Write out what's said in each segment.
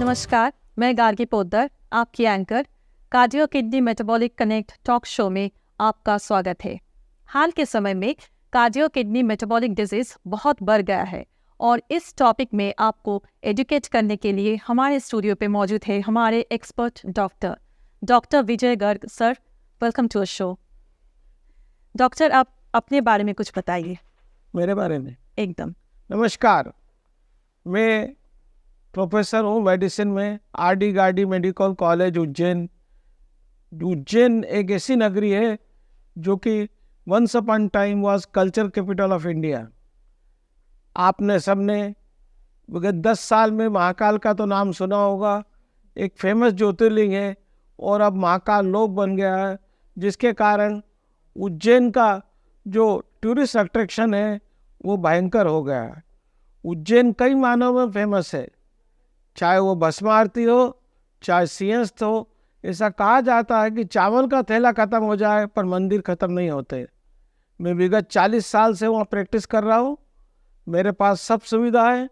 नमस्कार, मैं गार्गी पोद्दार, आपकी anchor cardio kidney metabolic connect talk show में आपका स्वागत है। हाल के समय में कार्डियो किडनी मेटाबॉलिक डिजीज बहुत बढ़ गया है और इस टॉपिक में आपको एजुकेट करने के लिए हमारे स्टूडियो पे मौजूद है हमारे expert doctor Vijay Garg sir. Welcome to a show. Doctor, आप अपने बारे में कुछ बताइए। मेरे बारे में एकदम। नमस्कार, मैं प्रोफेसर हूँ मेडिसिन में, RD Gardi medical college Ujjain. Ujjain एक ऐसी नगरी है जो कि once upon time was culture capital of India. आपने सबने विगत 10 साल में महाकाल का तो नाम सुना होगा, एक फेमस ज्योतिर्लिंग है और अब महाकाल लोक बन गया है, जिसके कारण उज्जैन का जो टूरिस्ट अट्रैक्शन है वो भयंकर हो गया है। उज्जैन कई मानों में फेमस है, चाहे वो भस्म आरती हो, चाहे सिंहस्थ हो। ऐसा कहा जाता है कि चावल का थैला खत्म हो जाए पर मंदिर खत्म नहीं होते। मैं विगत 40 साल से वहाँ प्रैक्टिस कर रहा हूँ। मेरे पास सब सुविधा है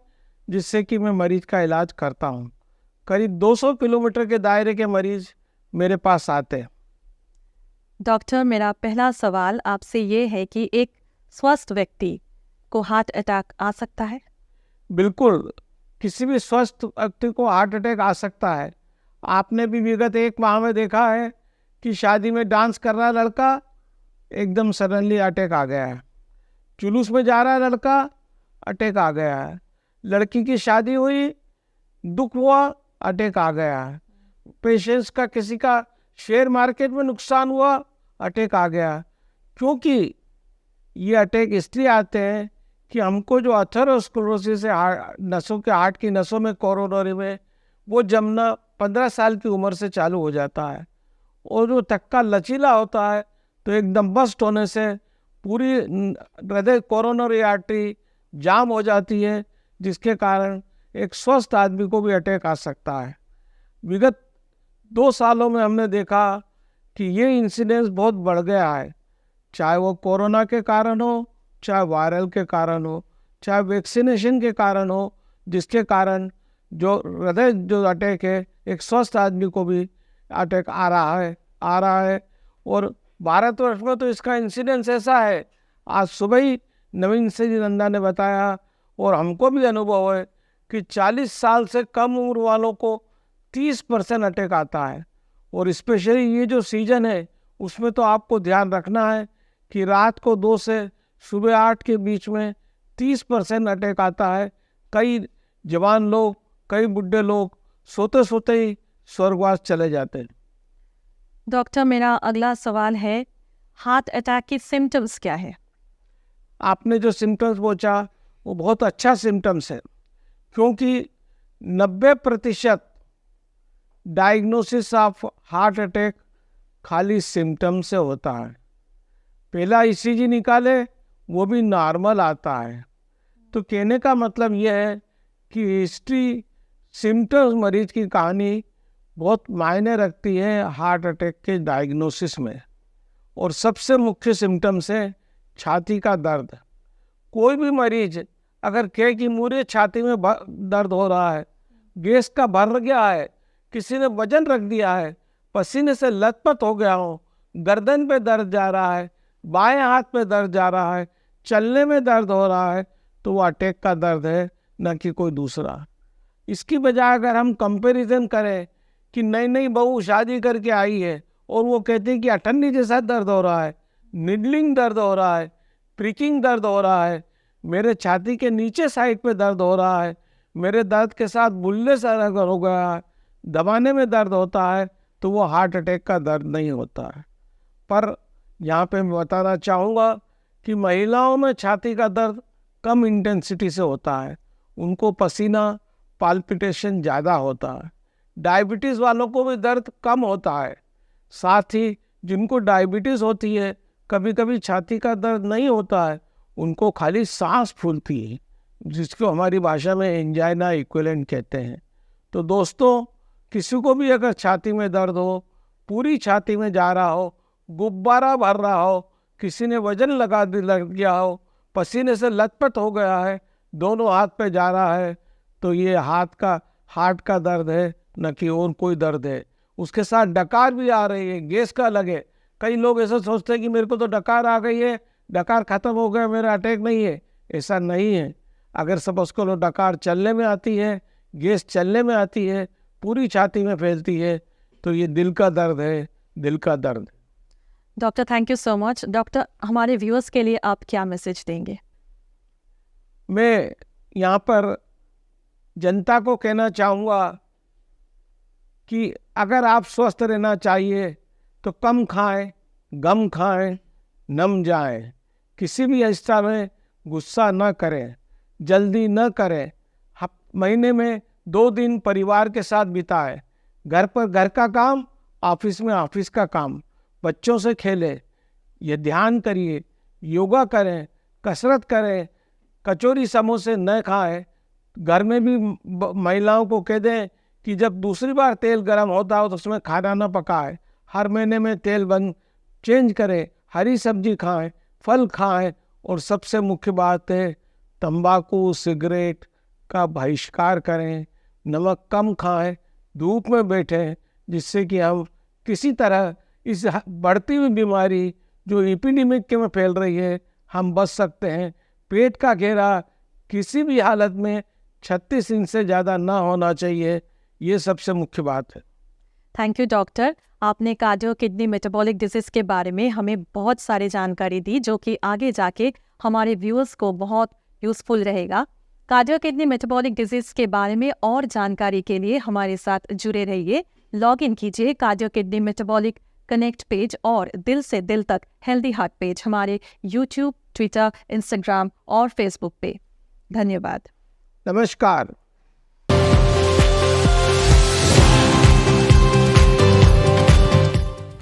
जिससे कि मैं मरीज का इलाज करता हूँ। करीब 200 किलोमीटर के दायरे के मरीज मेरे पास आते हैं। डॉक्टर, मेरा पहला सवाल आपसे ये है कि एक स्वस्थ व्यक्ति को हार्ट अटैक आ सकता है? बिल्कुल, किसी भी स्वस्थ व्यक्ति को हार्ट अटैक आ सकता है। आपने भी विगत 1 माह में देखा है कि शादी में डांस कर रहा लड़का, एकदम सडनली अटैक आ गया है। जुलूस में जा रहा लड़का, अटैक आ गया है। लड़की की शादी हुई, दुख हुआ, अटैक आ गया है। पेशेंट्स का किसी का शेयर मार्केट में नुकसान हुआ, अटैक आ गया। क्योंकि ये अटैक इसलिए आते हैं कि हमको जो अथेरोस्क्लेरोसिस है, नसों के हार्ट की नसों में, कोरोनरी में, वो जमना 15 साल की उम्र से चालू हो जाता है और जो थक्का लचीला होता है तो एकदम बस्ट होने से पूरी हृदय कोरोनरी आर्टरी जाम हो जाती है, जिसके कारण एक स्वस्थ आदमी को भी अटैक आ सकता है। विगत 2 सालों में हमने देखा कि ये इंसिडेंस बहुत बढ़ गया है, चाहे वो कोरोना के कारण हो, चाहे वायरल के कारण हो, चाहे वैक्सीनेशन के कारण हो, जिसके कारण जो हृदय जो अटैक है, एक स्वस्थ आदमी को भी अटैक आ रहा है। और भारतवर्ष में तो इसका इंसिडेंस ऐसा है, आज सुबह ही नवीन सिंह नंदा ने बताया और हमको भी अनुभव है कि 40 साल से कम उम्र वालों को 30% अटैक आता है। और स्पेशली ये जो सीजन है उसमें तो आपको ध्यान रखना है कि रात को 2 से सुबह 8 के बीच में 30% अटैक आता है। कई जवान लोग, कई बुढ़े लोग सोते सोते ही स्वर्गवास चले जाते हैं। डॉक्टर, मेरा अगला सवाल है, हार्ट अटैक की सिम्टम्स क्या है? आपने जो सिम्टम्स पूछा वो बहुत अच्छा सिम्टम्स है, क्योंकि 90% डायग्नोसिस ऑफ हार्ट अटैक खाली सिम्टम से होता है। पहला ईसीजी निकाले, वो भी नॉर्मल आता है। तो कहने का मतलब यह है कि हिस्ट्री, सिम्टम्स, मरीज की कहानी बहुत मायने रखती है हार्ट अटैक के डायग्नोसिस में। और सबसे मुख्य सिम्टम्स है छाती का दर्द। कोई भी मरीज अगर कहे कि मुझे छाती में दर्द हो रहा है, गैस का भर गया है, किसी ने वजन रख दिया है, पसीने से लथपथ हो गया हो, गर्दन पे दर्द जा रहा है, बाएं हाथ पे दर्द जा रहा है, चलने में दर्द हो रहा है, तो वो अटैक का दर्द है, न कि कोई दूसरा। इसकी बजाय अगर हम कंपैरिजन करें कि नई नई बहू शादी करके आई है और वो कहते हैं कि अठन्नी जैसा दर्द हो रहा है, निडलिंग दर्द हो रहा है, प्रिकिंग दर्द हो रहा है, मेरे छाती के नीचे साइड पे दर्द हो रहा है, मेरे दर्द के साथ बुल्ले सा हो गया है, दबाने में दर्द होता है, तो वो हार्ट अटैक का दर्द नहीं होता है। पर यहाँ पे मैं बताना चाहूँगा कि महिलाओं में छाती का दर्द कम इंटेंसिटी से होता है, उनको पसीना, पाल्पिटेशन ज़्यादा होता है। डायबिटीज़ वालों को भी दर्द कम होता है। साथ ही जिनको डायबिटीज़ होती है, कभी कभी छाती का दर्द नहीं होता है, उनको खाली सांस फूलती है, जिसको हमारी भाषा में एंजाइना इक्विवेलेंट कहते हैं। तो दोस्तों, किसी को भी अगर छाती में दर्द हो, पूरी छाती में जा रहा हो, गुब्बारा भर रहा हो, किसी ने वजन लग गया हो, पसीने से लथपथ हो गया है, दोनों हाथ पे जा रहा है, तो ये हाथ का हार्ट का दर्द है न कि और कोई दर्द है। उसके साथ डकार भी आ रही है, गैस का अलग है। कई लोग ऐसा सोचते हैं कि मेरे को तो डकार आ गई है, डकार खत्म हो गया, मेरा अटैक नहीं है। ऐसा नहीं है। अगर सपोज करो डकार चलने में आती है, गैस चलने में आती है, पूरी छाती में फैलती है, तो ये दिल का दर्द है, दिल का दर्द। Doctor thank you so much. Doctor, हमारे व्यूअर्स के लिए आप क्या मैसेज देंगे? मैं यहाँ पर जनता को कहना चाहूँगा कि अगर आप स्वस्थ रहना चाहिए तो कम खाएं, गम खाएं, नम जाएं। किसी भी अवस्था में गुस्सा न करें, जल्दी न करें। महीने में 2 दिन परिवार के साथ बिताएं। घर पर घर का काम, ऑफिस में ऑफिस का काम। बच्चों से खेलें, ये ध्यान करिए, योगा करें, कसरत करें, कचौरी समोसे न खाएं। घर में भी महिलाओं को कह दें कि जब दूसरी बार तेल गर्म होता हो तो उसमें खाना न पकाए। हर महीने में तेल बंद चेंज करें, हरी सब्जी खाएं, फल खाएं, और सबसे मुख्य बात है तंबाकू सिगरेट का बहिष्कार करें, नमक कम खाएं, धूप में बैठें, जिससे कि हम किसी तरह इस बढ़ती हुई बीमारी जो एपिडेमिक के में फैल रही है हम बच सकते हैं। पेट का घेरा किसी भी हालत में 36 इंच से ज़्यादा ना होना चाहिए, ये सबसे मुख्य बात है। Thank you doctor. आपने कार्डियो किडनी मेटाबॉलिक डिजीज़ के बारे में हमें बहुत सारी जानकारी दी जो कि आगे जाके हमारे व्यूअर्स को बहुत यूज़फुल रहेगा। कार्डियो किडनी मेटाबॉलिक डिजीज़ के बारे में और जानकारी के लिए हमारे साथ जुड़े रहिए। लॉग इन कीजिए cardio kidney metabolic connect page और दिल से दिल तक हेल्दी हार्ट पेज हमारे यूट्यूब, ट्विटर, इंस्टाग्राम और फेसबुक पे। धन्यवाद। नमस्कार।